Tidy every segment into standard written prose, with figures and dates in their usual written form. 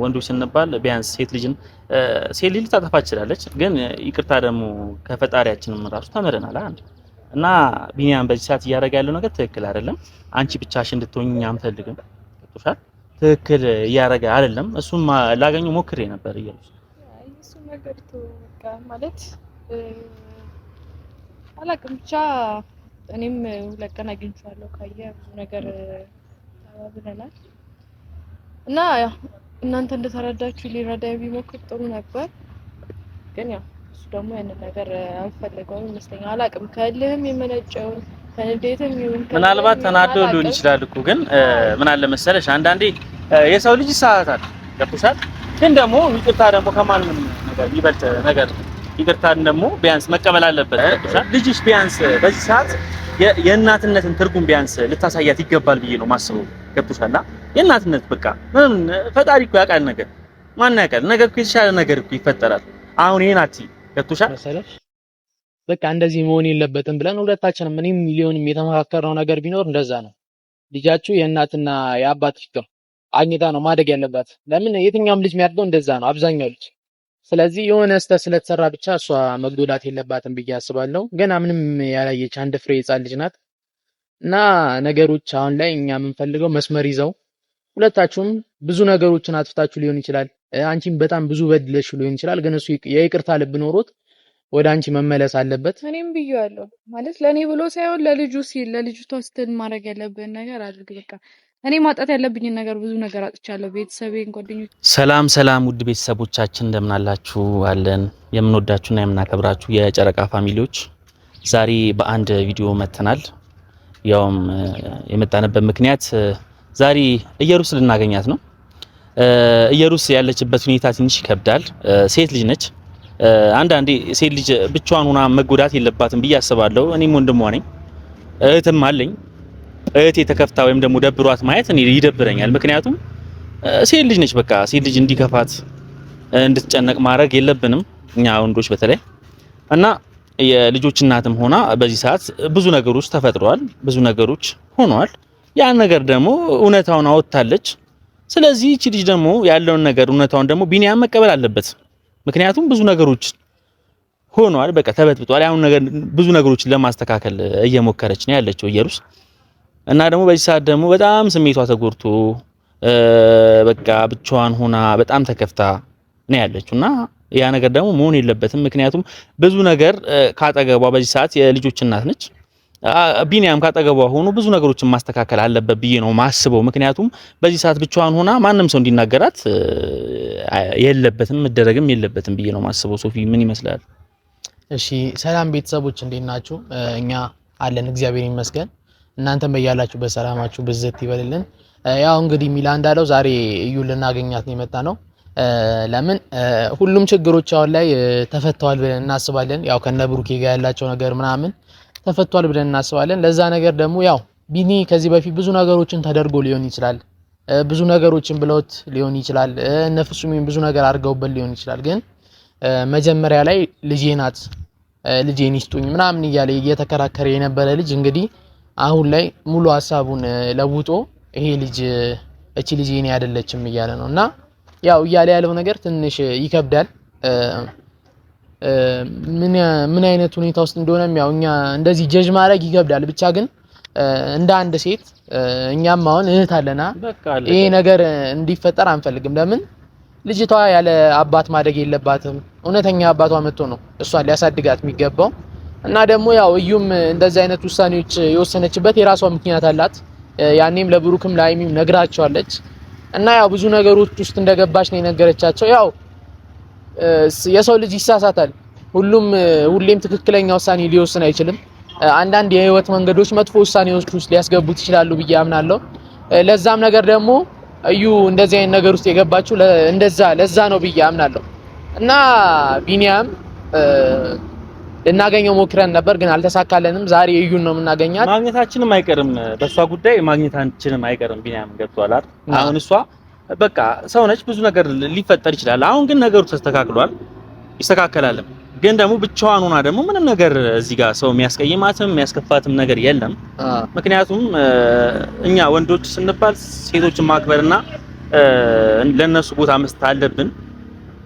ወንዶች ስንባል ቢያንስ ሴት ልጅን ሴት ልጅ ታጠፋ ትችላለች፣ ግን ይቅርታ ደግሞ ከፈጣሪያችንም ራሱ ተምረናል አንድ እና ቢኒያም በዚህ ሰዓት እያደረገ ያለው ነገር ትክክል አይደለም። አንቺ ብቻሽ እንድትሆኚ አንፈልግም። ገብቶሻል? ትክክል እያደረገ አይደለም። እሱን ላገኘው ሞክሬ ነበር እያልኩ እሱ ነገር በቃ ማለት አላውቅም ብቻ እኔም ሁለት ቀን አግኝቼዋለሁ። ካየ ብዙ ነገር ተባብለናል እና ያው እናንተ እንደተረዳችሁ ሊረዳ ቢሞክር ጥሩ ነበር፣ ግን ያው እሱ ደግሞ ያንን ነገር አልፈለገውም ይመስለኛል። አላውቅም ከልህም የመነጨው ከንዴትም ይሁን ምናልባት ተናዶ ሊሆን ይችላል እኮ ግን ምን አለ መሰለሽ አንዳንዴ የሰው ልጅ ይሳሳታል። ገብቶሻል? ግን ደግሞ ይቅርታ ደግሞ ከማንም ነገር ይበልጥ ነገር ይቅርታን ደግሞ ቢያንስ መቀበል አለበት። ገብቶሻል? ልጅሽ ቢያንስ በዚህ ሰዓት የእናትነትን ትርጉም ቢያንስ ልታሳያት ይገባል ብዬ ነው ማስበው። ገብቶሻል? የእናትነት በቃ ምን ፈጣሪ እኮ ያውቃል ነገር ማን ያውቃል ነገር እኮ የተሻለ ነገር እኮ ይፈጠራል። አሁን ይሄን አትይ። ገብቶሻል መሰለሽ? በቃ እንደዚህ መሆን የለበትም ብለን ሁለታችንም እኔም ሚሊዮንም የተመካከርነው ነገር ቢኖር እንደዛ ነው። ልጃችሁ የእናትና የአባት ፍቅር አግኝታ ነው ማደግ ያለባት። ለምን የትኛውም ልጅ የሚያድገው እንደዛ ነው አብዛኛው ልጅ። ስለዚህ የሆነ ስህተት ስለተሰራ ብቻ እሷ መጎዳት የለባትም ብዬ አስባለሁ። ገና ምንም ያላየች አንድ ፍሬ ሕፃን ልጅ ናት እና ነገሮች አሁን ላይ እኛ የምንፈልገው መስመር ይዘው ሁለታችሁም ብዙ ነገሮችን አጥፍታችሁ ሊሆን ይችላል። አንቺም በጣም ብዙ በድለሽ ሊሆን ይችላል። ግን እሱ የይቅርታ ልብ ኖሮት ወደ አንቺ መመለስ አለበት። እኔም ብዬዋለሁ ማለት ለኔ ብሎ ሳይሆን ለልጁ ሲል ለልጅቷ ስትል ማድረግ ያለብን ነገር አድርግ። በቃ እኔ ማጣት ያለብኝን ነገር ብዙ ነገር አጥቻለሁ። ቤተሰቤን፣ ጓደኞች። ሰላም ውድ ቤተሰቦቻችን እንደምን አላችሁ? አለን የምንወዳችሁና የምናከብራችሁ የጨረቃ ፋሚሊዎች ዛሬ በአንድ ቪዲዮ መተናል። ያውም የመጣንበት ምክንያት ዛሬ ኢየሩስ ልናገኛት ነው። ኢየሩስ ያለችበት ሁኔታ ትንሽ ይከብዳል። ሴት ልጅ ነች። አንዳንዴ ሴት ልጅ ብቻዋን ሆና መጎዳት የለባትም ብዬ አስባለሁ። እኔም ወንድሟ ነኝ፣ እህትም አለኝ። እህቴ ተከፍታ ወይም ደግሞ ደብሯት ማየት እኔ ይደብረኛል። ምክንያቱም ሴት ልጅ ነች። በቃ ሴት ልጅ እንዲከፋት እንድትጨነቅ ማድረግ የለብንም እኛ ወንዶች በተለይ እና የልጆች እናትም ሆና በዚህ ሰዓት ብዙ ነገሮች ተፈጥረዋል፣ ብዙ ነገሮች ሆነዋል። ያን ነገር ደግሞ እውነታውን አወጣለች። ስለዚህ እቺ ልጅ ደግሞ ያለውን ነገር እውነታውን ደግሞ ቢኒያም መቀበል አለበት። ምክንያቱም ብዙ ነገሮች ሆነዋል፣ በቃ ተበጥብጧል። ያን ነገር ብዙ ነገሮችን ለማስተካከል እየሞከረች ነው ያለችው ኢየሩስ እና ደግሞ በዚህ ሰዓት ደግሞ በጣም ስሜቷ ተጎድቶ በቃ ብቻዋን ሆና በጣም ተከፍታ ነው ያለችው እና ያ ነገር ደግሞ መሆን የለበትም። ምክንያቱም ብዙ ነገር ካጠገቧ በዚህ ሰዓት የልጆች እናት ነች። ቢኒያም ካጠገቧ ሆኖ ብዙ ነገሮችን ማስተካከል አለበት ብዬ ነው ማስበው። ምክንያቱም በዚህ ሰዓት ብቻዋን ሆና ማንም ሰው እንዲናገራት የለበትም መደረግም የለበትም ብዬ ነው ማስበው። ሶፊ ምን ይመስላል? እሺ ሰላም ቤተሰቦች እንዴት ናችሁ? እኛ አለን እግዚአብሔር ይመስገን። እናንተም በያላችሁ በሰላማችሁ ብዝት ይበልልን። ያው እንግዲህ ሚላ እንዳለው ዛሬ እዩ ልናገኛት ነው የመጣ ነው። ለምን ሁሉም ችግሮች አሁን ላይ ተፈተዋል ብለን እናስባለን። ያው ከነብሩኬ ጋር ያላቸው ነገር ምናምን ተፈቷል ብለን እናስባለን። ለዛ ነገር ደግሞ ያው ቢኒ ከዚህ በፊት ብዙ ነገሮችን ተደርጎ ሊሆን ይችላል፣ ብዙ ነገሮችን ብለውት ሊሆን ይችላል፣ እነ ፍጹምም ብዙ ነገር አድርገውበት ሊሆን ይችላል። ግን መጀመሪያ ላይ ልጄ ናት ልጄን ይስጡኝ ምናምን እያለ እየተከራከረ የነበረ ልጅ እንግዲህ አሁን ላይ ሙሉ ሀሳቡን ለውጦ ይሄ ልጅ እቺ ልጅ የኔ አይደለችም እያለ ነው እና ያው እያለ ያለው ነገር ትንሽ ይከብዳል። ምን አይነት ሁኔታ ውስጥ እንደሆነም ያው እኛ እንደዚህ ጀጅ ማድረግ ይከብዳል። ብቻ ግን እንደ አንድ ሴት እኛም አሁን እህት አለና ይሄ ነገር እንዲፈጠር አንፈልግም። ለምን ልጅቷ ያለ አባት ማደግ የለባትም። እውነተኛ አባቷ መጥቶ ነው እሷን ሊያሳድጋት የሚገባው እና ደግሞ ያው እዩም እንደዚህ አይነት ውሳኔዎች የወሰነችበት የራሷ ምክንያት አላት። ያኔም ለብሩክም ለአይሚም ነግራቸዋለች እና ያው ብዙ ነገሮች ውስጥ እንደገባች ነው የነገረቻቸው። ያው የሰው ልጅ ይሳሳታል። ሁሌም ትክክለኛ ውሳኔ ሊወስን አይችልም። አንዳንድ የህይወት መንገዶች መጥፎ ውሳኔዎች ውስጥ ሊያስገቡት ይችላሉ ብዬ አምናለሁ። ለዛም ነገር ደግሞ እዩ እንደዚህ አይነት ነገር ውስጥ የገባችው ለዛ ነው ብዬ አምናለሁ እና ቢኒያም ልናገኘው ሞክረን ነበር ግን አልተሳካለንም። ዛሬ እዩን ነው የምናገኛት። ማግኘታችንም አይቀርም፣ በሷ ጉዳይ ማግኘታችንም አይቀርም። ቢኒያም ገብቷል አይደል? አሁን እሷ በቃ ሰው ነች፣ ብዙ ነገር ሊፈጠር ይችላል። አሁን ግን ነገሩ ተስተካክሏል፣ ይስተካከላል። ግን ደግሞ ብቻዋን ሆና ደግሞ ምንም ነገር እዚህ ጋር ሰው የሚያስቀይማትም የሚያስከፋትም ነገር የለም። ምክንያቱም እኛ ወንዶች ስንባል ሴቶችን ማክበርና ለነሱ ቦታ መስጠት አለብን።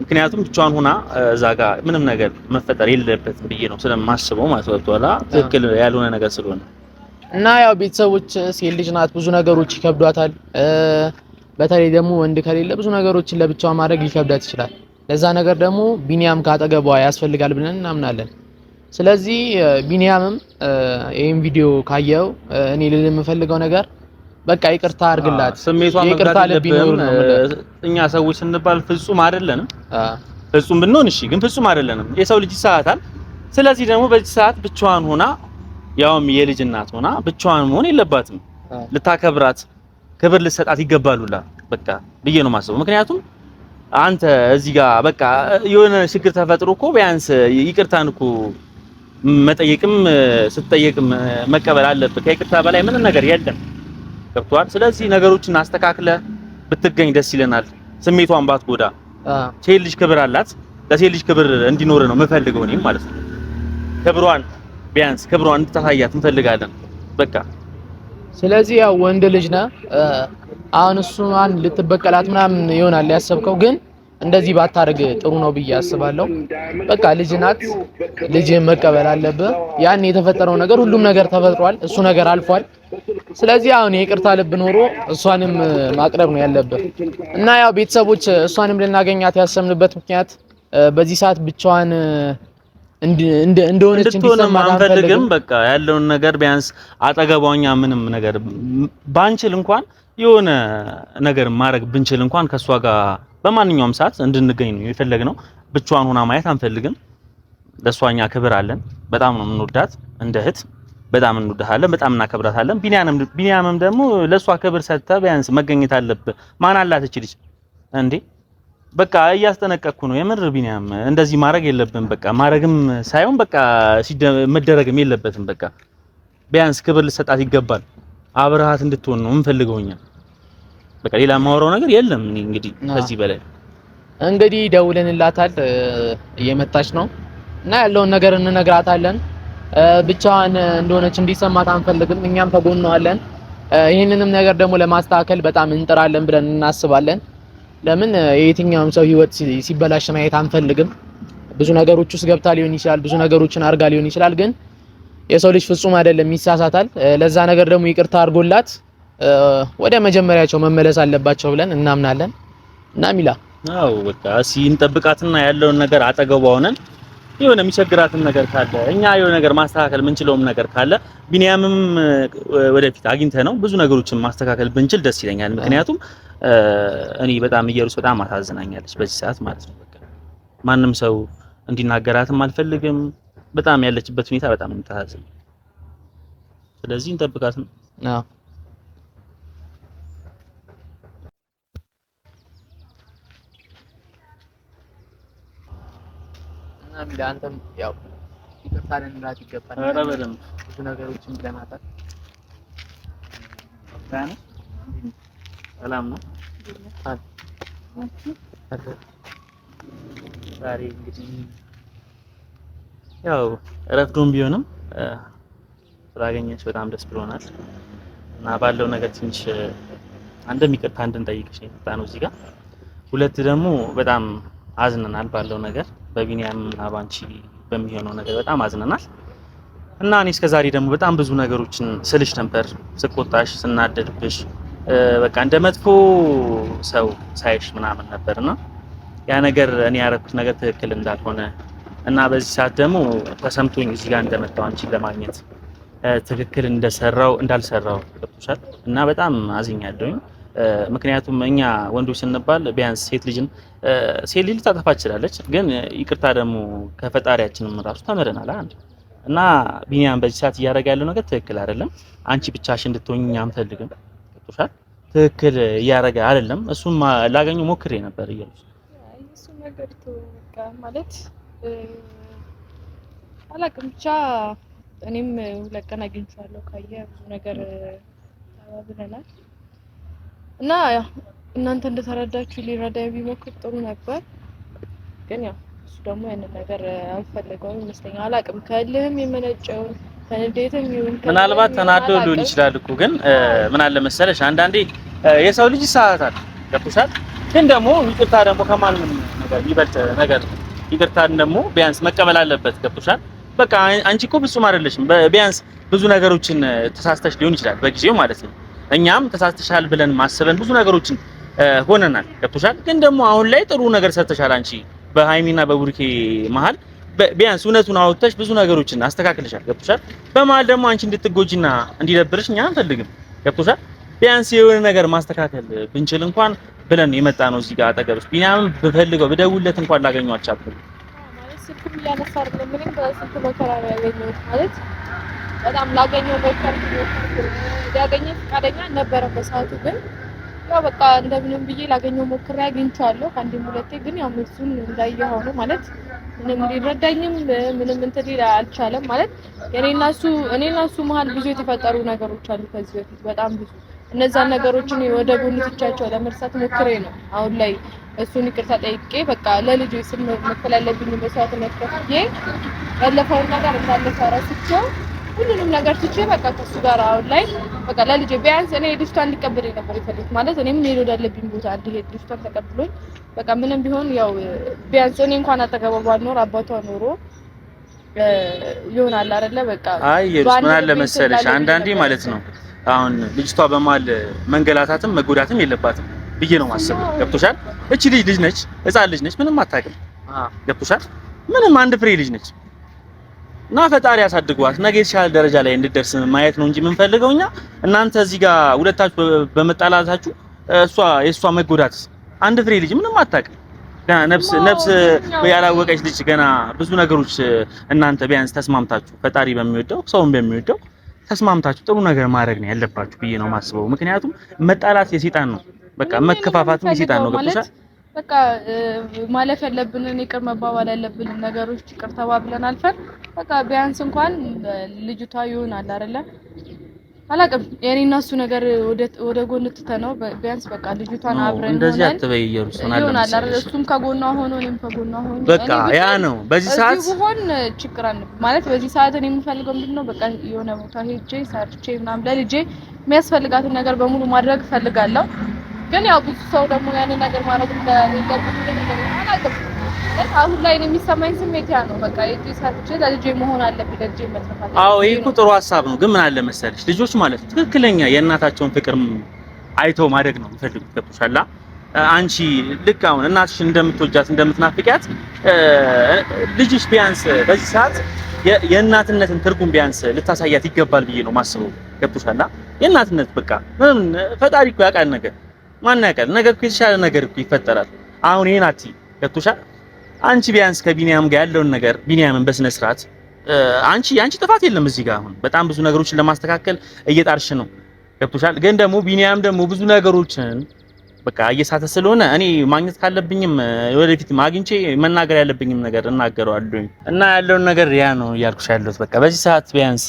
ምክንያቱም ብቻዋን ሆና እዛ ጋር ምንም ነገር መፈጠር የለበትም ብዬ ነው ስለማስበው ማለት ነው። ትክክል ያልሆነ ነገር ስለሆነ እና ያው ቤተሰቦች ሴት ልጅ ናት፣ ብዙ ነገሮች ይከብዷታል። በተለይ ደግሞ ወንድ ከሌለ ብዙ ነገሮችን ለብቻዋ ማድረግ ሊከብዳት ይችላል። ለዛ ነገር ደግሞ ቢኒያም ካጠገቧ ያስፈልጋል ብለን እናምናለን። ስለዚህ ቢኒያምም ይሄን ቪዲዮ ካየው እኔ ልል የምፈልገው ነገር በቃ ይቅርታ አድርግላት። ስሜቷን ይቅርታ ለቢኒያም እኛ ሰዎች ስንባል ፍጹም አይደለንም። ፍጹም ብንሆን እሺ፣ ግን ፍጹም አይደለንም። የሰው ልጅ ይሳሳታል። ስለዚህ ደግሞ በዚህ ሰዓት ብቻዋን ሆና ያውም የልጅ እናት ሆና ብቻዋን መሆን የለባትም። ልታከብራት፣ ክብር ልትሰጣት ይገባሉላ በቃ ብዬ ነው የማስበው። ምክንያቱም አንተ እዚህ ጋር በቃ የሆነ ችግር ተፈጥሮ እኮ ቢያንስ ይቅርታን እኮ መጠየቅም ስትጠየቅም መቀበል አለብህ። ከይቅርታ በላይ ምንም ነገር የለም። ገብቷል። ስለዚህ ነገሮችን አስተካክለ ብትገኝ ደስ ይለናል። ስሜቷን ባትጎዳ። ሴት ልጅ ክብር አላት። ለሴት ልጅ ክብር እንዲኖር ነው የምፈልገው እኔም ማለት ነው። ክብሯን ቢያንስ ክብሯን እንድታሳያት እንፈልጋለን በቃ። ስለዚህ ያው ወንድ ልጅ ነህ። አሁን እሱን ልትበቀላት ምናምን ይሆናል ያሰብከው፣ ግን እንደዚህ ባታደርግ ጥሩ ነው ብዬ አስባለሁ። በቃ ልጅ ናት፣ ልጅህን መቀበል አለብህ። ያን የተፈጠረው ነገር ሁሉም ነገር ተፈጥሯል፣ እሱ ነገር አልፏል። ስለዚህ አሁን የይቅርታ ልብ ኖሮ እሷንም ማቅረብ ነው ያለብህ እና ያው ቤተሰቦች እሷንም ልናገኛት ያሰብንበት ምክንያት በዚህ ሰዓት ብቻዋን እንደሆነች እንዲሰማት አንፈልግም። በቃ ያለውን ነገር ቢያንስ አጠገቧኛ ምንም ነገር ባንችል እንኳን የሆነ ነገር ማድረግ ብንችል እንኳን ከሷ ጋር በማንኛውም ሰዓት እንድንገኝ ነው የፈለግነው። ብቻዋን ሆና ማየት አንፈልግም። ለሷኛ ክብር አለን። በጣም ነው የምንወዳት እንደ እህት በጣም እንወዳታለን፣ በጣም እናከብራታለን። ቢኒያምም ደግሞ ለሷ ክብር ሰጥተህ ቢያንስ መገኘት አለብህ። ማን አላት እቺ ልጅ እንዴ? በቃ እያስጠነቀቅኩ ነው የምር ቢኒያም፣ እንደዚህ ማድረግ የለብንም። በቃ ማድረግም ሳይሆን በቃ መደረግም የለበትም። በቃ ቢያንስ ክብር ልሰጣት ይገባል። አብረሃት እንድትሆን ነው የምንፈልገውኛ። በቃ ሌላ ማወራው ነገር የለም። እንግዲህ ከዚህ በላይ እንግዲህ ደውለንላታል፣ እየመጣች ነው እና ያለውን ነገር እንነግራታለን። ብቻዋን እንደሆነች እንዲሰማት አንፈልግም። እኛም ከጎኗ አለን። ይሄንንም ነገር ደግሞ ለማስተካከል በጣም እንጥራለን ብለን እናስባለን። ለምን የየትኛውም ሰው ህይወት ሲበላሽ ማየት አንፈልግም። ብዙ ነገሮች ውስጥ ገብታ ሊሆን ይችላል፣ ብዙ ነገሮችን አርጋ ሊሆን ይችላል። ግን የሰው ልጅ ፍጹም አይደለም፣ ይሳሳታል። ለዛ ነገር ደግሞ ይቅርታ አድርጎላት ወደ መጀመሪያቸው መመለስ አለባቸው ብለን እናምናለን። እና ሚላ አው በቃ እሺ እንጠብቃትና ያለውን ነገር አጠገቧ ሆነን የሆነ የሚቸግራትን ነገር ካለ እኛ የሆነ ነገር ማስተካከል የምንችለውም ነገር ካለ ቢኒያምም ወደፊት አግኝተ ነው ብዙ ነገሮችን ማስተካከል ብንችል ደስ ይለኛል። ምክንያቱም እኔ በጣም እየሩስ በጣም አሳዝናኛለች በዚህ ሰዓት ማለት ነው። በቃ ማንም ሰው እንዲናገራትም አልፈልግም። በጣም ያለችበት ሁኔታ በጣም እንታዘዝ። ስለዚህ እንጠብቃት ነው። አዎ እና ሚላ አንተም ያው ይቅርታ ልንላት ይገባል። ኧረ በደምብ ብዙ ነገሮችን ብለናታል። ሰላም ነው። ዛሬ እንግዲህ ያው ረፍዶም ቢሆንም ስላገኘች በጣም ደስ ብሎናል እና ባለው ነገር ትንሽ አንድም ይቅርታ እንድንጠይቅሽ የመጣ ነው እዚህ ጋር። ሁለት ደግሞ በጣም አዝነናል ባለው ነገር በቢኒያም እና ባንቺ በሚሆነው ነገር በጣም አዝነናል እና እኔ እስከዛሬ ደግሞ በጣም ብዙ ነገሮችን ስልሽ ነበር፣ ስቆጣሽ፣ ስናደድብሽ በቃ እንደ መጥፎ ሰው ሳይሽ ምናምን ነበርና ያ ነገር እኔ ያረኩት ነገር ትክክል እንዳልሆነ እና በዚህ ሰዓት ደግሞ ተሰምቶኝ እዚህ ጋር እንደመጣው አንቺን ለማግኘት ትክክል እንዳልሰራው ገብቶሻል እና በጣም አዝኛለሁኝ። ምክንያቱም እኛ ወንዶች ስንባል ቢያንስ ሴት ልጅ ልታጠፋ ትችላለች፣ ግን ይቅርታ ደግሞ ከፈጣሪያችንም ራሱ ተምረናል አንድ እና ቢኒያም በዚህ ሰዓት እያደረገ ያለው ነገር ትክክል አይደለም። አንቺ ብቻሽ እንድትሆኚ አንፈልግም። ገብቶሻል? ትክክል እያደረገ አይደለም። እሱን ላገኘው ሞክሬ ነበር እያልኩ እሱ ነገር በቃ ማለት አላውቅም ብቻ እኔም ሁለት ቀን አግኝቼዋለሁ። ካየ ብዙ ነገር ተባብለናል እና ያው እናንተ እንደተረዳችሁ ሊረዳ ቢሞክር ጥሩ ነበር። ግን ያው እሱ ደግሞ ያንን ነገር አልፈለገውም ይመስለኛል። አላውቅም ከልህም የመነጨው ከንዴትም ይሁን ምናልባት ተናዶ ሊሆን ይችላል እኮ። ግን ምን አለ መሰለሽ አንዳንዴ የሰው ልጅ ይሳሳታል። ገብቶሻል። ግን ደግሞ ይቅርታ ደግሞ ከማንም ነገር ይበልጥ ነገር ይቅርታን ደግሞ ቢያንስ መቀበል አለበት። ገብቶሻል። በቃ አንቺ እኮ ፍጹም አይደለሽም። ቢያንስ ብዙ ነገሮችን ተሳስተሽ ሊሆን ይችላል በጊዜው ማለት ነው። እኛም ተሳስተሻል ብለን ማሰበን ብዙ ነገሮችን ሆነናል። ገብቶሻል። ግን ደግሞ አሁን ላይ ጥሩ ነገር ሰርተሻል አንቺ በሃይሚና በቡርኬ መሀል ቢያንስ እውነቱን አውጥተሽ ብዙ ነገሮችን አስተካክለሻል። ገብቶሻል። በመሀል ደግሞ አንቺ እንድትጎጂና እንዲደብርሽ እኛ አንፈልግም። ገብቶሻል። ቢያንስ የሆነ ነገር ማስተካከል ብንችል እንኳን ብለን የመጣ ነው እዚህ ጋር አጠገብሽ። ቢኒያም ብፈልገው ብደውልለት እንኳን ላገኘው አልቻልኩም። ማለት ስልኩም እያነሳ አይደለም። ምንም በስልክ መከራ ነው ያገኘሁት። ማለት በጣም ላገኘው ሞከርኩ ሊያገኘኝ ፈቃደኛ ነበረ በሰዓቱ። ግን ያው በቃ እንደምንም ብዬ ላገኘው ሞክሬ አግኝቻለሁ ከአንዴም ሁለቴ። ግን ያው እሱን እንዳየኸው ነው ማለት ምንም ሊረዳኝም ምንም እንትን ሊል አልቻለም። ማለት እኔና እሱ መሀል ብዙ የተፈጠሩ ነገሮች አሉ ከዚህ በፊት በጣም ብዙ። እነዛን ነገሮችን ወደ ጎን ትቻቸው ለመርሳት ሞክሬ ነው አሁን ላይ እሱን ይቅርታ ጠይቄ በቃ ለልጄ ስም መክፈል ያለብኝ መስዋዕትነት ከፍዬ ያለፈውን ነገር እንዳለፈ ረስቼው ሁሉንም ነገር ትቼ በቃ ከሱ ጋር አሁን ላይ በቃ ለልጄ ቢያንስ እኔ ልጅቷን እንዲቀበለኝ ነበር የፈለኩት። ማለት እኔም ሄዶ ወዳለብኝ ቦታ እንዲሄድ ልጅቷን ተቀብሎኝ በቃ ምንም ቢሆን ያው ቢያንስ እኔ እንኳን አጠገቧ ባልኖር አባቷ ኖሮ ይሆናል አይደለ በቃ። አይ ምን አለ መሰለሽ አንዳንዴ ማለት ነው አሁን ልጅቷ በማል መንገላታትም መጎዳትም የለባትም ብዬ ነው ማስበው። ገብቶሻል። እቺ ልጅ ነች፣ ህፃን ልጅ ነች፣ ምንም አታውቅም። ገብቶሻል። ምንም አንድ ፍሬ ልጅ ነች እና ፈጣሪ ያሳድጓት ነገ የተሻለ ደረጃ ላይ እንድትደርስ ማየት ነው እንጂ የምንፈልገው እኛ እናንተ እዚህ ጋር ሁለታችሁ በመጣላታችሁ የእሷ መጎዳት አንድ ፍሬ ልጅ ምንም አታውቅም። ገና ነፍስ ያላወቀች ልጅ ገና ብዙ ነገሮች እናንተ ቢያንስ ተስማምታችሁ ፈጣሪ በሚወደው ሰውን በሚወደው ተስማምታችሁ ጥሩ ነገር ማድረግ ነው ያለባችሁ ብዬ ነው ማስበው። ምክንያቱም መጣላት የሰይጣን ነው፣ በቃ መከፋፋትም የሰይጣን ነው። ገብቶሻል። በቃ ማለፍ ያለብንን ይቅር መባባል ያለብንን ነገሮች ይቅር ተባብለን አልፈን በቃ ቢያንስ እንኳን ልጅቷ ይሆናል አይደለ አላውቅም የኔና እሱ ነገር ወደ ጎን ትተነው ቢያንስ በቃ ልጅቷን አብረን እንደዚህ አትበይ እየሩስ ሆናል አይደል እሱም ከጎኗ ሆኖ እኔም ከጎኗ ሆኖ በቃ ያ ነው በዚህ ሰዓት ቢሆን ችግር አለ ማለት በዚህ ሰዓት እኔ የምፈልገው ምንድነው በቃ የሆነ ቦታ ሄጄ ሰርቼ ምናምን ለልጄ የሚያስፈልጋትን ነገር በሙሉ ማድረግ ፈልጋለሁ። ግን ያው ብዙ ሰው ደግሞ ያንን ነገር ማድረግ እንደሌለበት ነገር አላውቅም። አሁን ላይ የሚሰማኝ ስሜት ያ ነው በቃ እጄ ሰርቼ ለልጄ መሆን አለብኝ ለልጄ መጥፋት። አዎ ይሄ እኮ ጥሩ ሀሳብ ነው። ግን ምን አለ መሰለሽ ልጆች ማለት ትክክለኛ የእናታቸውን ፍቅር አይተው ማደግ ነው የሚፈልጉት። ገብቶሻል። አንቺ ልክ አሁን እናትሽን እንደምትወጃት እንደምትናፍቂያት ልጅሽ ቢያንስ በዚህ ሰዓት የእናትነትን ትርጉም ቢያንስ ልታሳያት ይገባል ብዬ ነው ማስበው። ገብቶሻል። የእናትነት በቃ ምን ፈጣሪ እኮ ያውቃል ነገር ማን ያውቃል ነገር እኮ የተሻለ ነገር እኮ ይፈጠራል። አሁን ይሄን አትይ። ገብቶሻል። አንቺ ቢያንስ ከቢኒያም ጋር ያለውን ነገር ቢኒያምን በስነ ስርዓት አንቺ ጥፋት የለም እዚህ ጋር አሁን በጣም ብዙ ነገሮችን ለማስተካከል እየጣርሽ ነው። ገብቶሻል። ግን ደግሞ ቢኒያም ደግሞ ብዙ ነገሮችን በቃ እየሳተ ስለሆነ እኔ ማግኘት ካለብኝም ወደፊት አግኝቼ መናገር ያለብኝም ነገር እናገረዋለሁ እና ያለውን ነገር ያ ነው እያልኩሽ ያለሁት። በቃ በዚህ ሰዓት ቢያንስ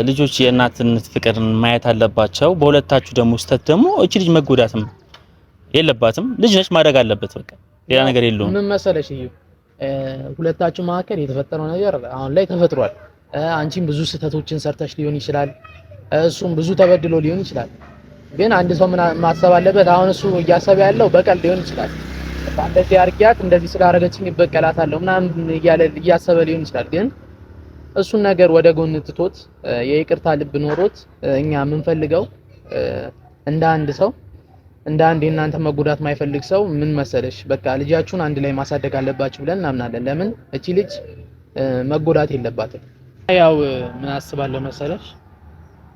ልጆች የእናትነት ፍቅርን ማየት አለባቸው። በሁለታችሁ ደግሞ ስተት ደግሞ እቺ ልጅ መጎዳትም የለባትም። ልጅ ነች ማድረግ አለበት በቃ ሌላ ነገር የለውም። ምን መሰለሽ ሁለታችሁ መካከል የተፈጠረው ነገር አሁን ላይ ተፈጥሯል። አንቺም ብዙ ስህተቶችን ሰርተሽ ሊሆን ይችላል፣ እሱም ብዙ ተበድሎ ሊሆን ይችላል። ግን አንድ ሰው ማሰብ አለበት። አሁን እሱ እያሰበ ያለው በቀል ሊሆን ይችላል። እንደዚህ አርጊያት እንደዚህ ስላደረገችኝ በቀላታለሁ ምናምን እያለ እያሰበ ሊሆን ይችላል። ግን እሱን ነገር ወደ ጎን ትቶት የይቅርታ ልብ ኖሮት እኛ የምንፈልገው እንደ አንድ ሰው እንደ አንድ የእናንተ መጎዳት ማይፈልግ ሰው ምን መሰለሽ በቃ ልጃችሁን አንድ ላይ ማሳደግ አለባችሁ ብለን እናምናለን። ለምን እቺ ልጅ መጎዳት የለባትም። ያው ምን አስባለሁ መሰለሽ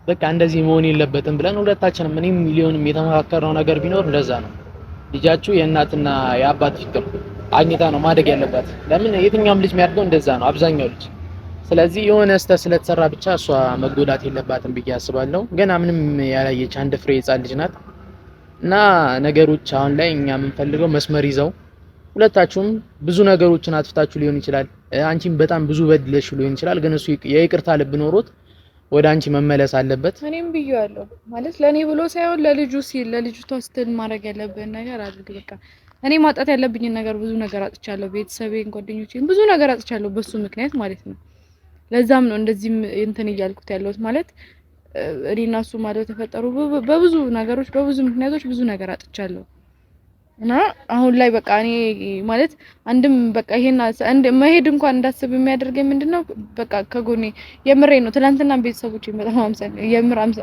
በቃ እንደዚህ መሆን የለበትም ብለን ሁለታችንም እኔም ሚሊዮንም የተመካከረው ነገር ቢኖር እንደዛ ነው። ልጃችሁ የእናትና የአባት ፍቅር አግኝታ ነው ማደግ ያለባት። ለምን የትኛውም ልጅ የሚያድገው እንደዛ ነው አብዛኛው ልጅ። ስለዚህ የሆነ ስህተት ስለተሰራ ብቻ እሷ መጎዳት የለባትም ብዬ አስባለሁ። ገና ምንም ያላየች አንድ ፍሬ ሕፃን ልጅ ናት። እና ነገሮች አሁን ላይ እኛ የምንፈልገው መስመር ይዘው ሁለታችሁም ብዙ ነገሮችን አጥፍታችሁ ሊሆን ይችላል። አንቺም በጣም ብዙ በድለሽ ሊሆን ይችላል። ግን እሱ የይቅርታ ልብ ኖሮት ወደ አንቺ መመለስ አለበት። እኔም ብዬዋለሁ ማለት ለኔ ብሎ ሳይሆን ለልጁ ሲል ለልጅቷ ስትል ማድረግ ያለብን ነገር አድርግ። በቃ እኔ ማጣት ያለብኝ ነገር ብዙ ነገር አጥቻለሁ። ቤተሰቤን፣ ጓደኞቼን ብዙ ነገር አጥቻለሁ በሱ ምክንያት ማለት ነው። ለዛም ነው እንደዚህም እንትን እያልኩት ያለሁት ማለት እኔና እሱ ማለት ተፈጠሩ በብዙ ነገሮች በብዙ ምክንያቶች ብዙ ነገር አጥቻለሁ። እና አሁን ላይ በቃ እኔ ማለት አንድም በቃ ይሄን መሄድ እንኳን እንዳስብ የሚያደርገኝ ምንድነው በቃ ከጎኔ የምሬ ነው። ትናንትና ቤተሰቦቼ በጣም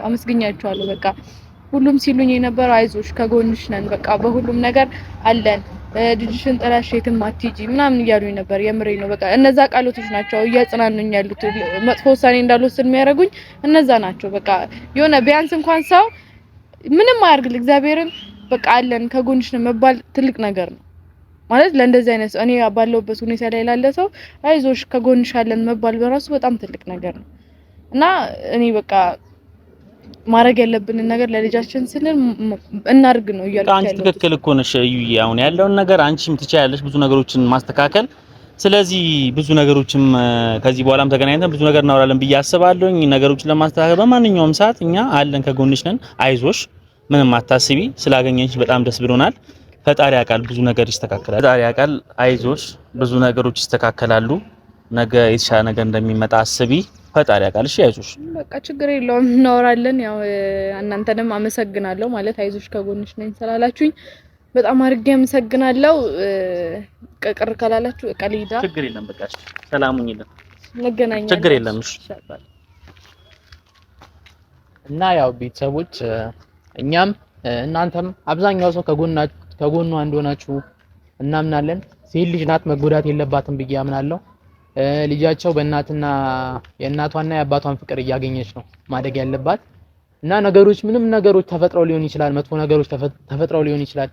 አመስግኛቸዋለሁ። በቃ ሁሉም ሲሉኝ የነበረው አይዞሽ ከጎንሽ ነን፣ በቃ በሁሉም ነገር አለን፣ ልጅሽን ጥለሽ የትም አትሂጂ ምናምን እያሉኝ ነበር። የምሬ ነው። በቃ እነዛ ቃሎቶች ናቸው እያጽናኑኝ ያሉት። መጥፎ ውሳኔ እንዳልወስን የሚያደርጉኝ እነዛ ናቸው። በቃ የሆነ ቢያንስ እንኳን ሰው ምንም አያርግል እግዚአብሔርን በቃ አለን ከጎንሽ ነው መባል ትልቅ ነገር ነው ማለት ለእንደዚህ አይነት እኔ ባለውበት ሁኔታ ላይ ላለ ሰው አይዞሽ ከጎንሽ አለን መባል በራሱ በጣም ትልቅ ነገር ነው። እና እኔ በቃ ማድረግ ያለብንን ነገር ለልጃችን ስንል እናርግ ነው እያልኩ አንቺ ትክክል እኮ ነሽ እዩዬ። አሁን ያለውን ነገር አንቺም ትችያለሽ ብዙ ነገሮችን ማስተካከል። ስለዚህ ብዙ ነገሮችም ከዚህ በኋላም ተገናኝተን ብዙ ነገር እናወራለን ብዬ አስባለሁኝ። ነገሮችን ለማስተካከል በማንኛውም ሰዓት እኛ አለን ከጎንሽ ነን። አይዞሽ ምንም አታስቢ። ስላገኘንሽ በጣም ደስ ብሎናል። ፈጣሪ ያውቃል ብዙ ነገር ይስተካከላል። ፈጣሪ ያውቃል። አይዞሽ ብዙ ነገሮች ይስተካከላሉ። ነገ የተሻለ ነገር እንደሚመጣ አስቢ። ፈጣሪ ያውቃል። እሺ አይዞሽ በቃ ችግር የለውም እናወራለን። ያው እናንተንም አመሰግናለሁ ማለት አይዞሽ ከጎንሽ ነኝ ስላላችሁኝ በጣም አድርጌ አመሰግናለሁ። ቅር ካላላችሁ ቀሊዳ ችግር የለም። በቃ እሺ ሰላም ሁኚልን። እንገናኛለን። ችግር የለም። እሺ እና ያው ቤተሰቦች እኛም እናንተም አብዛኛው ሰው ከጎኗ እንደሆናችሁ እናምናለን። ሴት ልጅ ናት መጎዳት የለባትም ብዬ አምናለሁ። ልጃቸው በእናትና የእናቷና የአባቷን ፍቅር እያገኘች ነው ማደግ ያለባት እና ነገሮች ምንም ነገሮች ተፈጥረው ሊሆን ይችላል፣ መጥፎ ነገሮች ተፈጥረው ሊሆን ይችላል።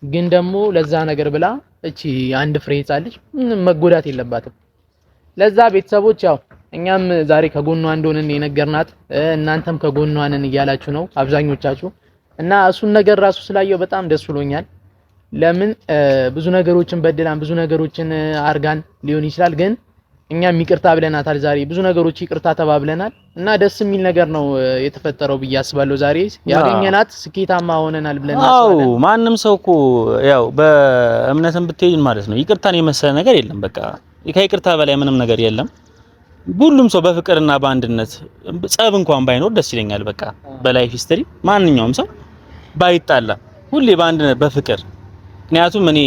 ግን ደግሞ ለዛ ነገር ብላ እቺ አንድ ፍሬ ሕፃን ልጅ መጎዳት የለባትም። ለዛ ቤተሰቦች ያው እኛም ዛሬ ከጎኗ እንደሆነን የነገርናት እናንተም ከጎኗ ነን እያላችሁ ነው አብዛኞቻችሁ እና እሱን ነገር ራሱ ስላየው በጣም ደስ ብሎኛል። ለምን ብዙ ነገሮችን በድላን ብዙ ነገሮችን አርጋን ሊሆን ይችላል፣ ግን እኛም ይቅርታ ብለናታል። ዛሬ ብዙ ነገሮች ይቅርታ ተባብለናል እና ደስ የሚል ነገር ነው የተፈጠረው ብዬ አስባለሁ። ዛሬ ያገኘናት ስኬታማ ሆነናል ብለን እናስባለን። አዎ ማንም ሰው እኮ ያው በእምነትም ብትሄድ ማለት ነው ይቅርታን የመሰለ ነገር የለም። በቃ ከይቅርታ በላይ ምንም ነገር የለም። ሁሉም ሰው በፍቅርና በአንድነት ጸብ እንኳን ባይኖር ደስ ይለኛል። በቃ በላይፍ ሂስትሪ ማንኛውም ሰው ባይጣላ ሁሌ በአንድነት በፍቅር ምክንያቱም እኔ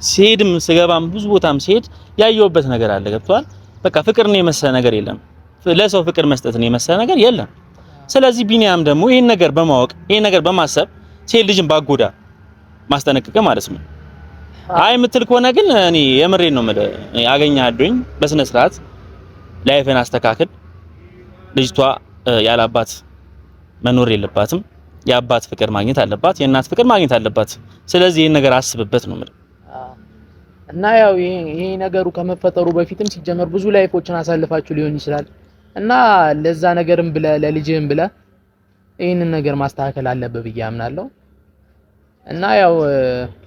ሲሄድም ስገባም ብዙ ቦታም ሲሄድ ያየሁበት ነገር አለ። ገብቷል። በቃ ፍቅርን የመሰለ ነገር የለም። ለሰው ፍቅር መስጠትን የመሰለ ነገር የለም። ስለዚህ ቢኒያም ደግሞ ይሄን ነገር በማወቅ ይሄን ነገር በማሰብ ሴት ልጅን ባጎዳ ማስጠነቀቀ ማለት ነው። አይ የምትል ከሆነ ግን እኔ የምሬን ነው ማለት ያገኛለሁኝ። በስነ ስርዓት ላይፍን አስተካክል። ልጅቷ ያላባት መኖር የለባትም። የአባት ፍቅር ማግኘት አለባት። የእናት ፍቅር ማግኘት አለባት። ስለዚህ ይሄን ነገር አስብበት ነው ማለት እና ያው ይሄ ነገሩ ከመፈጠሩ በፊትም ሲጀመር ብዙ ላይፎችን አሳልፋችሁ ሊሆን ይችላል እና ለዛ ነገርም ብለ ለልጅህም ብለ ይሄንን ነገር ማስተካከል አለበት ብዬ አምናለሁ። እና ያው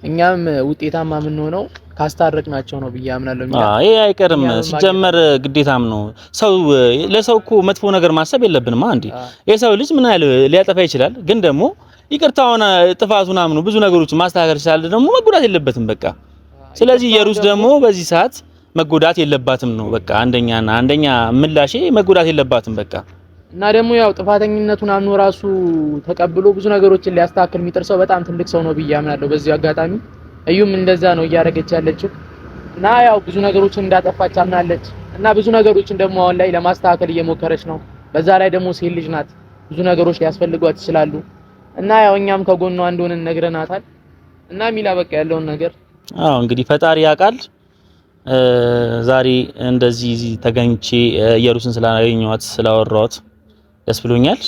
እኛም ውጤታማ የምንሆነው ካስታረቅናቸው ነው ብዬ አምናለሁ። ይሄ አይቀርም ሲጀመር ግዴታም ነው። ሰው ለሰው እኮ መጥፎ ነገር ማሰብ የለብንም። አንዴ የሰው ልጅ ምን ያህል ሊያጠፋ ይችላል፣ ግን ደግሞ ይቅርታውን ጥፋቱን አምኖ ብዙ ነገሮችን ማስተካከል ይችላል። ደግሞ መጎዳት የለበትም በቃ። ስለዚህ የሩስ ደግሞ በዚህ ሰዓት መጎዳት የለባትም ነው በቃ። አንደኛ ምላሼ መጎዳት የለባትም በቃ። እና ደግሞ ያው ጥፋተኝነቱን አምኖ ራሱ ተቀብሎ ብዙ ነገሮችን ሊያስተካክል የሚጥር ሰው በጣም ትልቅ ሰው ነው ብዬ አምናለሁ። በዚህ አጋጣሚ እዩም እንደዛ ነው እያደረገች ያለችው እና ያው ብዙ ነገሮችን እንዳጠፋች አምናለች እና ብዙ ነገሮችን ደግሞ አሁን ላይ ለማስተካከል እየሞከረች ነው። በዛ ላይ ደግሞ ሴት ልጅ ናት፣ ብዙ ነገሮች ሊያስፈልጓት ይችላሉ እና ያው እኛም ከጎኗ እንደሆነ ነግረናታል እና ሚላ በቃ ያለውን ነገር እንግዲህ ፈጣሪ ያውቃል። ዛሬ እንደዚህ ተገኝቼ ኢየሩስን ስላገኘኋት ስላወራኋት ደስ ብሎኛል።